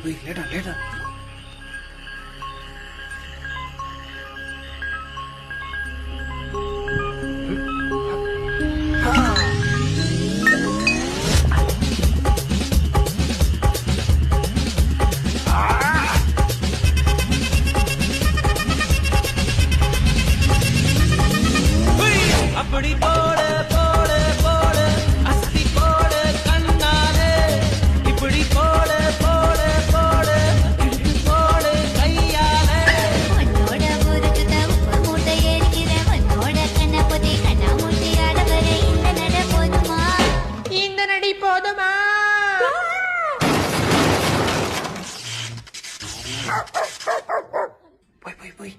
போய் லேட்டா லேட்டா. அப்படி போடு போடு போடு அஸ்தி போடு கண்ணாலே இப்படி போடு போடு போடு இழுத்து போடு கையாலே உன்னோட ஊருக்கு உப்பு மூட்டை ஏறிக்கிறேன் உன்னோட கண்ண பொதி கண்ணா மூட்டி ஆடவரை இந்த நட போதுமா இந்த நடி போதுமா? போய் போய் போய்